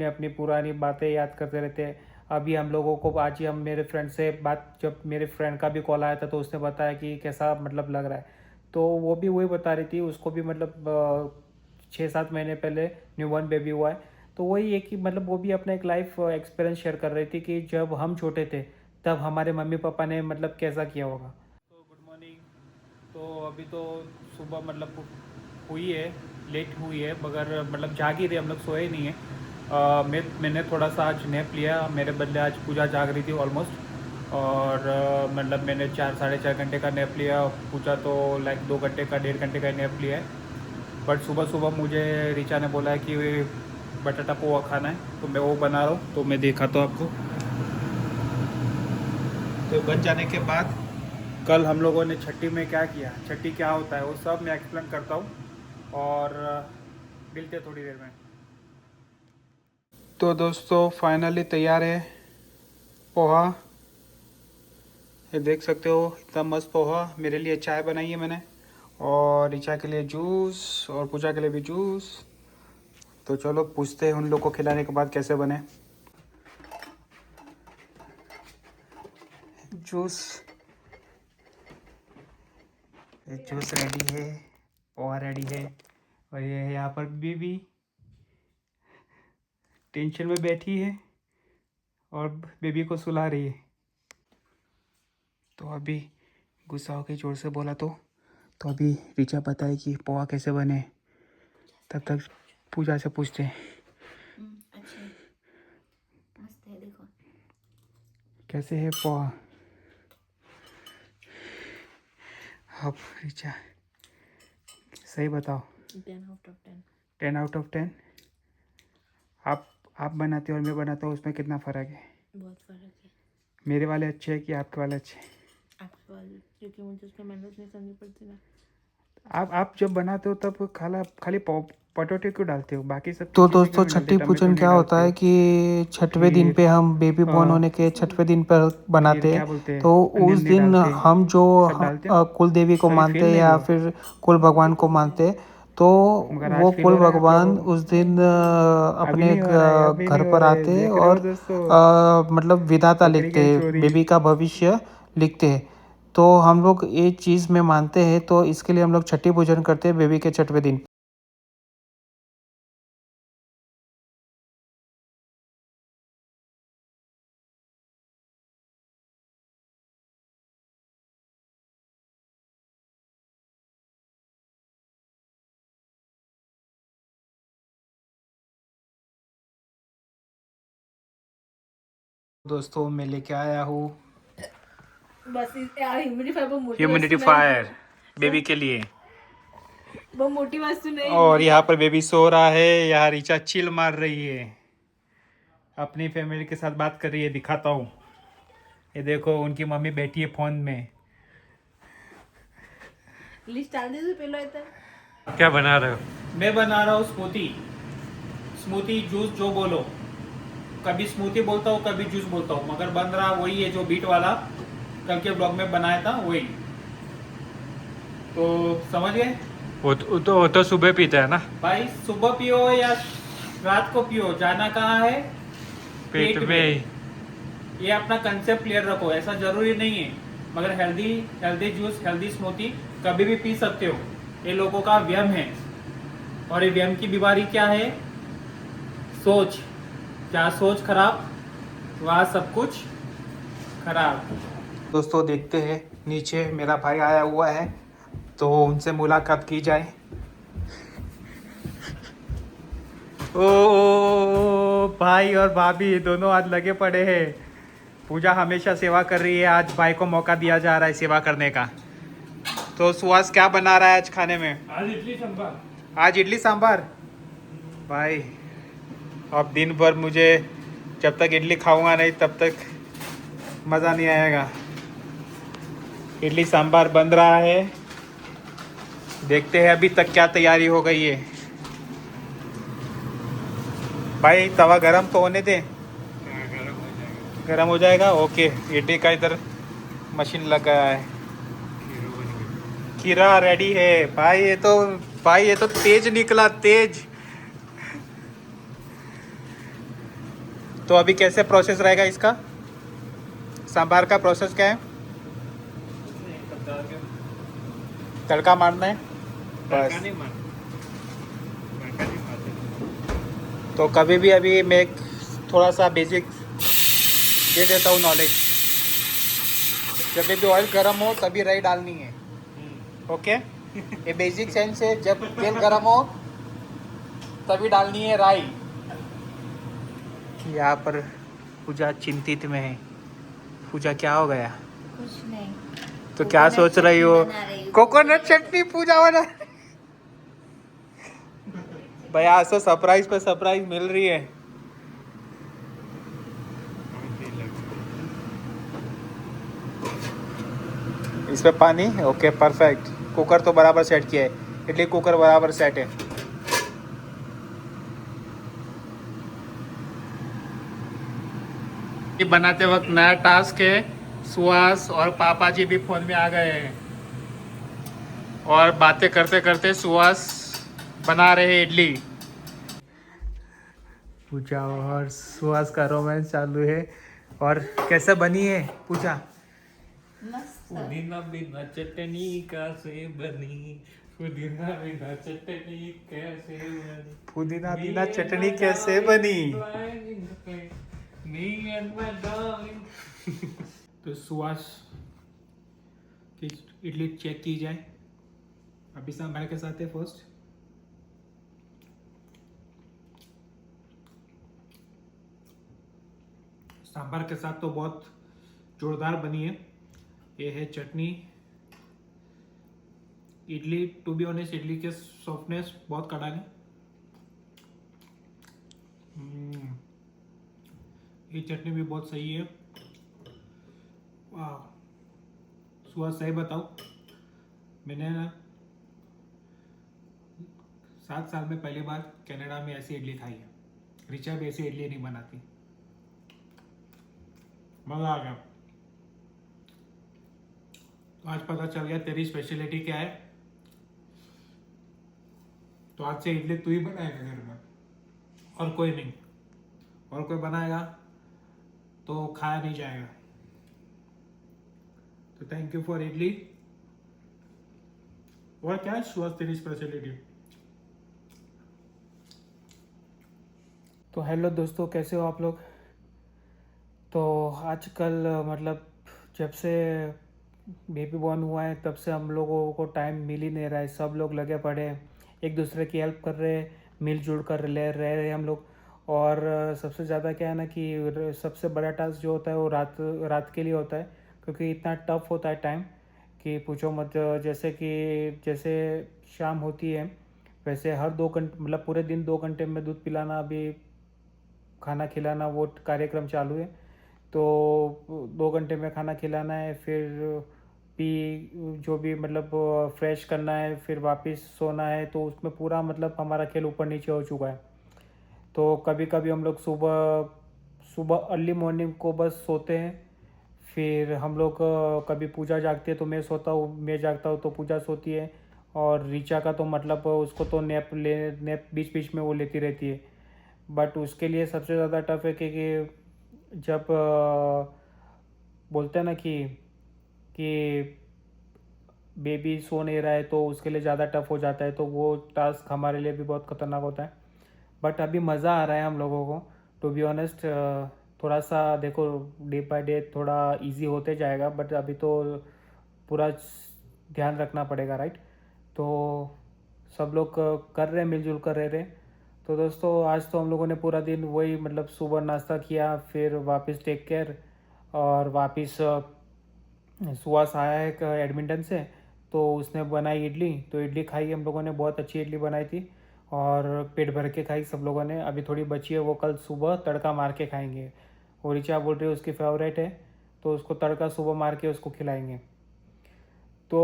अपनी पुरानी बातें याद करते रहते हैं। अभी हम लोगों को आज ही हम मेरे फ्रेंड से बात, जब मेरे फ्रेंड का भी कॉल आया था तो उसने बताया कि कैसा मतलब लग रहा है, तो वो भी वही बता रही थी, उसको भी मतलब 6-7 महीने पहले न्यूबॉर्न बेबी हुआ है। तो वही है कि मतलब वो भी अपना एक लाइफ एक्सपीरियंस शेयर कर रही थी कि जब हम छोटे थे तब हमारे मम्मी पापा ने मतलब कैसा किया होगा। तो गुड मॉर्निंग। तो अभी तो सुबह मतलब हुई है, लेट हुई है, मगर मतलब जाग ही रही, हम लोग सोए ही नहीं है। मैंने थोड़ा सा आज नैप लिया, मेरे बदले आज पूजा जाग रही थी ऑलमोस्ट। और मतलब मैंने 4-4.5 घंटे का नैप लिया, पूजा तो लाइक 2 घंटे का 1.5 घंटे का नैप लिया है। बट सुबह सुबह मुझे रिचा ने बोला है कि बटाटा पोहा खाना है, तो मैं वो बना रहा हूँ, तो मैं दिखाता हूँ आपको। तो बन जाने के बाद कल हम लोगों ने छठी में क्या किया, छठी क्या होता है, वो सब मैं एक्सप्लेन करता हूँ। और मिलते हैं थोड़ी देर में। तो दोस्तों फाइनली तैयार है पोहा। ये देख सकते हो इतना मस्त पोहा। मेरे लिए चाय बनाई है मैंने, और ऋचा के लिए जूस, और पूजा के लिए भी जूस। तो चलो पूछते हैं उन लोग को खिलाने के बाद कैसे बने जूस। ये जूस रेडी है, पोहा रेडी है, और ये है यहाँ पर बीबी टेंशन में बैठी है और बेबी को सुला रही है। तो अभी गुस्सा होकर जोर से बोला तो अभी ऋचा बताए कि पोहा कैसे बने। तब तक पूजा से पूछते हैं अच्छे मस्त है, देखो कैसे है पोहा। अब ऋचा सही बताओ। 10 out of 10। 10 out of 10। आप आप बनाते हो और मैं बनाता हूँ, उसमें कितना फ़र्क है? बहुत फर्क है। मेरे वाले अच्छे हैं कि आपके वाले अच्छे हैं? आपके वाले, क्योंकि मुझे उसमें मेहनत नहीं करनी पड़ती ना। आप जब बनाते हो तब खाली पोटैटो क्यों डालते हो, बाकी सब तो चीज़ें क्यों दोस्तों नहीं डालते? छठी टमाटो पूजन नहीं क्या होता डालते? है कि छठवें दिन फिर पे हम बेबी बॉर्न होने के छठवें दिन पर फिर बनाते हैं। क्या बोलते हैं, तो उस अनियन नहीं दिन डालते? हम जो सब डालते हो? कुल देवी को कभी मानते फील हैं नहीं या हुआ? फिर कुल भगवान को मानते हैं, तो मगर आज वो फील कुल हो रहा है आप लोगों भगवान को? उस दिन अभी अपने नहीं हो रहा है, अभी घर नहीं हो पर रहा है, आते हैं देख रहे हो और दोस्तों? मतलब विधाता बकरी लिखते गई हैं, चोरी। बेबी का भविष्य लिखते हैं। तो हम लोग ये चीज़ में मानते हैं, तो इसके लिए हम लोग छठी पूजन करते हैं बेबी के छठवें दिन। दोस्तों मैं लेके आया हूँ बस यार, ह्यूमिडिफायर बहुत मोटी वस्तु ह्यूमिडिफायर नहीं, बेबी के लिए। बहुत मोटी वस्तु नहीं। और यहाँ पर बेबी सो रहा है, यहाँ ऋचा चिल मार रही है, अपनी फैमिली के साथ बात कर रही है। दिखाता हूँ, ये देखो उनकी मम्मी बैठी है फोन में। लिस्ट डाल दे तो पहले इधर। क्या बना रहे हो? मैं बना रहा हूँ स्मूथी, स्मूथी जूस जो बोलो। कभी स्मूथी बोलता हूँ, कभी जूस बोलता हूँ, मगर बन रहा वही है जो बीट वाला कल के ब्लॉग में बनाया था वही। तो समझ गए? वो तो सुबह पीता है ना, भाई सुबह पियो या रात को पियो, जाना कहाँ है? पेट में। ये अपना कंसेप्ट क्लियर रखो, ऐसा जरूरी नहीं है, मगर healthy healthy juice, healthy smoothie कभी भी पी सकते हो। ये लोगों का व्यम है, और ये व्यम की बीमारी क्या है? सोच। जहाँ सोच खराब वहाँ सब कुछ खराब। दोस्तों देखते हैं, नीचे मेरा भाई आया हुआ है, तो उनसे मुलाकात की जाए। ओ भाई और भाभी दोनों आज लगे पड़े हैं। पूजा हमेशा सेवा कर रही है, आज भाई को मौका दिया जा रहा है सेवा करने का। तो सुहास क्या बना रहा है आज खाने में? आज इडली सांभर। आज इडली सांभर। भाई अब दिन भर मुझे, जब तक इडली खाऊंगा नहीं तब तक मज़ा नहीं आएगा। इडली सांभर बन रहा है, देखते हैं अभी तक क्या तैयारी हो गई है। भाई तवा गरम तो होने दे। गरम हो जाएगा, ओके। इडली का इधर मशीन लगा है, खीरा रेडी है। भाई ये तो तेज निकला, तेज। तो अभी कैसे प्रोसेस रहेगा इसका? सांभर का प्रोसेस क्या है? तड़का मारना है बस। तो कभी भी अभी मैं एक थोड़ा सा बेसिक दे देता हूँ नॉलेज। जब भी ऑयल गर्म हो तभी राई डालनी है, ओके? ये बेसिक सेंस है, जब तेल गर्म हो तभी डालनी है राई। यहाँ पर पूजा चिंतित में है। पूजा क्या हो गया? कुछ नहीं। तो क्या सोच रही हो? बना रही हूँ। कोकोनट चटनी पूजा बना। भैया आज तो सरप्राइज पे सरप्राइज मिल रही है। इस पे पानी, ओके परफेक्ट। कुकर तो बराबर सेट किया है, इडली कुकर बराबर सेट है। ये बनाते वक्त नया टास्क है। सुहास और पापा जी भी फोन में आ गए हैं और बातें करते करते सुहास बना रहे हैं इडली। पूजा और सुहास का रोमांस चालू है। और कैसे बनी है पूजा? मस्त। पुदीना बिना चटनी कैसे बनी, पुदीना बिना चटनी कैसे बनी, पुदीना बिना चटनी कैसे बनी? Me and my darling. तो सुहास की इडली चेक की जाए। अभी सांभर के साथ है फर्स्ट। सांभर के साथ तो बहुत जोरदार बनी है। ये है chutney. Idli to be honest idli के सॉफ्टनेस बहुत कड़ा है। ये चटनी भी बहुत सही है। वाह सुहास सही बताओ, मैंने ना 7 साल में पहली बार कनाडा में ऐसी इडली खाई है। रिचा भी ऐसी इडली नहीं बनाती। मज़ा आ गया। तो आज पता चल गया तेरी स्पेशलिटी क्या है। तो आज से इडली तू ही बनाएगा घर में, और कोई नहीं। और कोई बनाएगा तो खाया नहीं जाएगा। तो थैंक यू फॉर इडली। और क्या है सुहास तेरी स्पेशलिटी? तो हेलो दोस्तों, कैसे हो आप लोग? तो आजकल मतलब जब से बेबी बॉर्न हुआ है तब से हम लोगों को टाइम मिल ही नहीं रहा है। सब लोग लगे पड़े हैं, एक दूसरे की हेल्प कर रहे हैं, मिलजुल कर रह रहे हैं हम लोग। और सबसे ज़्यादा क्या है ना कि सबसे बड़ा टास्क जो होता है वो रात के लिए होता है, क्योंकि इतना टफ होता है टाइम कि पूछो मत। जैसे शाम होती है वैसे हर 2 घंटे मतलब पूरे दिन 2 घंटे में दूध पिलाना, अभी खाना खिलाना वो कार्यक्रम चालू है। तो 2 घंटे में खाना खिलाना है, फिर जो भी मतलब फ्रेश करना है, फिर वापस सोना है। तो उसमें पूरा मतलब हमारा खेल ऊपर नीचे हो चुका है। तो कभी कभी हम लोग सुबह अर्ली मॉर्निंग को बस सोते हैं। फिर हम लोग कभी पूजा जागती है तो मैं जागता हूँ तो पूजा सोती है। और रीचा का तो मतलब उसको तो नैप बीच बीच में वो लेती रहती है। बट उसके लिए सबसे ज़्यादा टफ है कि जब बोलते हैं ना कि बेबी सो नहीं रहा है तो उसके लिए ज़्यादा टफ हो जाता है। तो वो टास्क हमारे लिए भी बहुत ख़तरनाक होता है। बट अभी मज़ा आ रहा है हम लोगों को, टू बी ऑनेस्ट। थोड़ा सा देखो डे बाय डे थोड़ा इजी होते जाएगा, बट अभी तो पूरा ध्यान रखना पड़ेगा, राइट? तो सब लोग कर रहे हैं, मिलजुल कर रह रहे। तो दोस्तों आज तो हम लोगों ने पूरा दिन वही मतलब सुबह नाश्ता किया, फिर वापस टेक केयर, और वापस सुहास आया है एडमिंटन से तो उसने बनाई इडली। तो इडली खाई हम लोगों ने, बहुत अच्छी इडली बनाई थी और पेट भर के खाई सब लोगों ने। अभी थोड़ी बची है, वो कल सुबह तड़का मार के खाएंगे। और ऋचा बोल रही है उसकी फेवरेट है, तो उसको तड़का सुबह मार के उसको खिलाएंगे। तो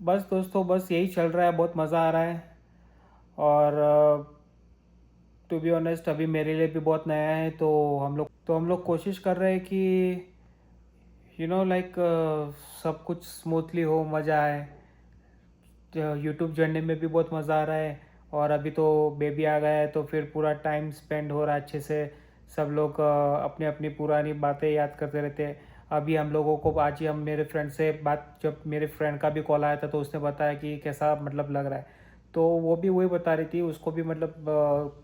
बस दोस्तों, बस यही चल रहा है, बहुत मज़ा आ रहा है। और टू बी ऑनेस्ट अभी मेरे लिए भी बहुत नया है। तो हम लोग कोशिश कर रहे हैं कि लाइक सब कुछ स्मूथली हो, मज़ा आए। यूट्यूब जर्नी में भी बहुत मज़ा आ रहा है। और अभी तो बेबी आ गया है तो फिर पूरा टाइम स्पेंड हो रहा है अच्छे से सब लोग अपनी अपनी पुरानी बातें याद करते रहते हैं। अभी हम लोगों को आज ही हम मेरे फ्रेंड से बात, जब मेरे फ्रेंड का भी कॉल आया था तो उसने बताया कि कैसा मतलब लग रहा है। तो वो भी वही बता रही थी, उसको भी मतलब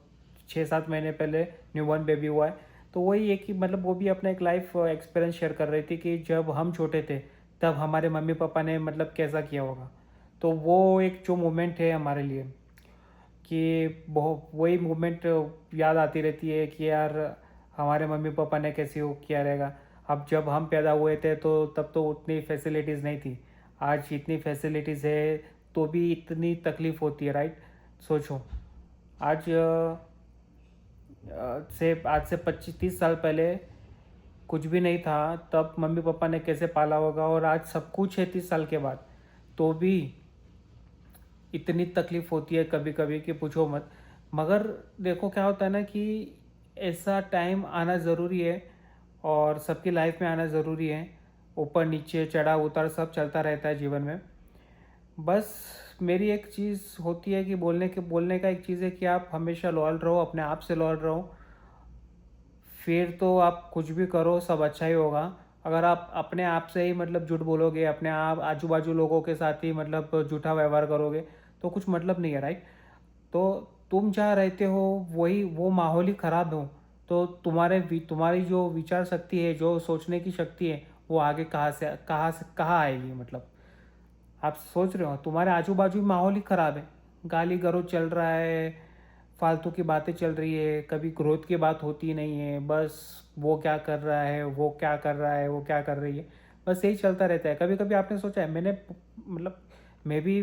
6-7 महीने पहले न्यूबॉर्न बेबी हुआ है। तो वही है कि मतलब वो भी अपना एक लाइफ एक्सपीरियंस शेयर कर रही थी कि जब हम छोटे थे तब हमारे मम्मी पापा ने मतलब कैसा किया होगा। तो वो एक जो मोमेंट है हमारे लिए कि बहुत वही मोमेंट याद आती रहती है कि यार हमारे मम्मी पापा ने कैसे वो किया रहेगा। अब जब हम पैदा हुए थे तो तब तो उतनी फैसिलिटीज़ नहीं थी, आज इतनी फैसिलिटीज़ है तो भी इतनी तकलीफ़ होती है, राइट। सोचो आज आज से 25-30 साल पहले कुछ भी नहीं था, तब मम्मी पापा ने कैसे पाला होगा, और आज सब कुछ है 30 साल के बाद तो भी इतनी तकलीफ़ होती है कभी कभी कि पूछो मत। मगर देखो क्या होता है ना कि ऐसा टाइम आना ज़रूरी है और सबकी लाइफ में आना ज़रूरी है। ऊपर नीचे चढ़ा उतार सब चलता रहता है जीवन में। बस मेरी एक चीज़ होती है कि बोलने का एक चीज़ है कि आप हमेशा लॉयल रहो, अपने आप से लॉयल रहो, फिर तो आप कुछ भी करो सब अच्छा ही होगा। अगर आप अपने आप से ही मतलब झूठ बोलोगे, अपने आप आजू बाजू लोगों के साथ ही मतलब झूठा व्यवहार करोगे तो कुछ मतलब नहीं है, राइट। तो तुम जहाँ रहते हो वही वो माहौल ही ख़राब हो तो तुम्हारी जो विचार शक्ति है, जो सोचने की शक्ति है, वो आगे कहाँ आएगी। मतलब आप सोच रहे हो तुम्हारे आजू बाजू माहौल ही ख़राब है, गाली गलौज चल रहा है, फालतू की बातें चल रही है, कभी ग्रोथ की बात होती नहीं है, बस वो क्या कर रहा है, वो क्या कर रहा है, वो क्या कर रही है, बस यही चलता रहता है। कभी कभी आपने सोचा है, मतलब मैं भी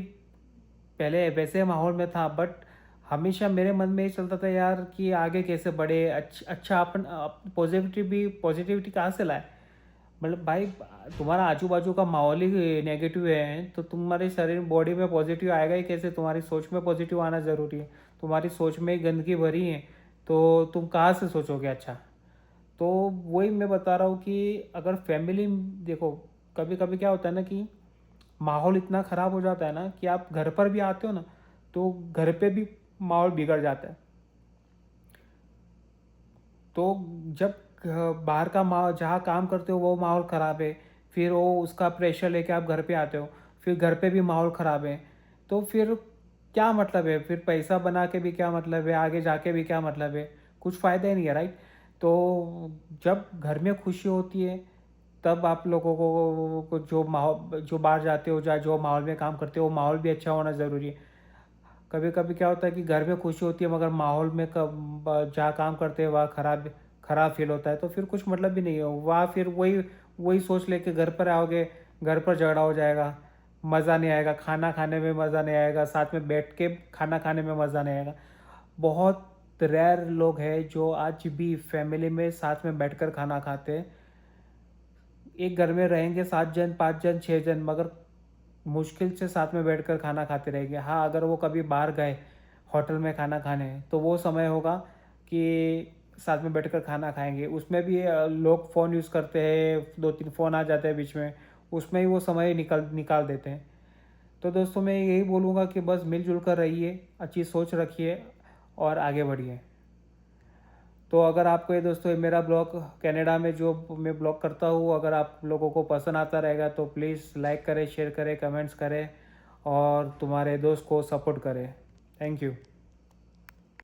पहले वैसे माहौल में था, बट हमेशा मेरे मन में ये चलता था यार कि आगे कैसे बढ़े, अच्छा अपन पॉजिटिविटी कहाँ से लाए। मतलब भाई तुम्हारा आजू बाजू का माहौल ही नेगेटिव है तो तुम्हारे शरीर बॉडी में पॉजिटिव आएगा ही कैसे। तुम्हारी सोच में पॉजिटिव आना ज़रूरी है, तुम्हारी सोच में ही गंदगी भरी है तो तुम कहाँ से सोचोगे अच्छा। तो वही मैं बता रहा हूँ कि अगर फैमिली, देखो कभी कभी क्या होता है ना कि माहौल इतना ख़राब हो जाता है ना कि आप घर पर भी आते हो ना तो घर पे भी माहौल बिगड़ जाता है। तो जब बाहर का माहौल जहाँ काम करते हो वो माहौल ख़राब है, फिर वो उसका प्रेशर लेके आप घर पे आते हो, फिर घर पे भी माहौल ख़राब है, तो फिर क्या मतलब है, फिर पैसा बना के भी क्या मतलब है, आगे जाके भी क्या मतलब है, कुछ फ़ायदा ही नहीं है, राइट। तो जब घर में खुशी होती है तब आप लोगों को जो बाहर जाते हो या जो माहौल में काम करते हो वो माहौल भी अच्छा होना ज़रूरी है। कभी कभी क्या होता है कि घर में खुशी होती है मगर माहौल में जहाँ काम करते हैं वहाँ खराब फील होता है तो फिर कुछ मतलब भी नहीं है वहाँ। फिर वही वही सोच लेके घर पर आओगे, घर पर झगड़ा हो जाएगा, मज़ा नहीं आएगा, खाना खाने में मज़ा नहीं आएगा, साथ में बैठ के खाना खाने में मज़ा नहीं आएगा। बहुत रेयर लोग हैं जो आज भी फैमिली में साथ में बैठकर खाना खाते हैं। एक घर में रहेंगे 7 जन, 5 जन, 6 जन, मगर मुश्किल से साथ में बैठकर खाना खाते रहेंगे। हाँ, अगर वो कभी बाहर गए होटल में खाना खाने तो वो समय होगा कि साथ में बैठकर खाना खाएंगे। उसमें भी लोग फ़ोन यूज़ करते हैं, 2-3 फ़ोन आ जाते हैं बीच में, उसमें ही वो समय निकाल देते हैं। तो दोस्तों मैं यही बोलूँगा कि बस मिलजुल कर रहिए, अच्छी सोच रखिए और आगे बढ़िए। तो अगर आपको ये दोस्तों मेरा ब्लॉग कनाडा में जो मैं ब्लॉग करता हूँ अगर आप लोगों को पसंद आता रहेगा तो प्लीज़ लाइक करें, शेयर करें, कमेंट्स करें और तुम्हारे दोस्त को सपोर्ट करें। Thank you.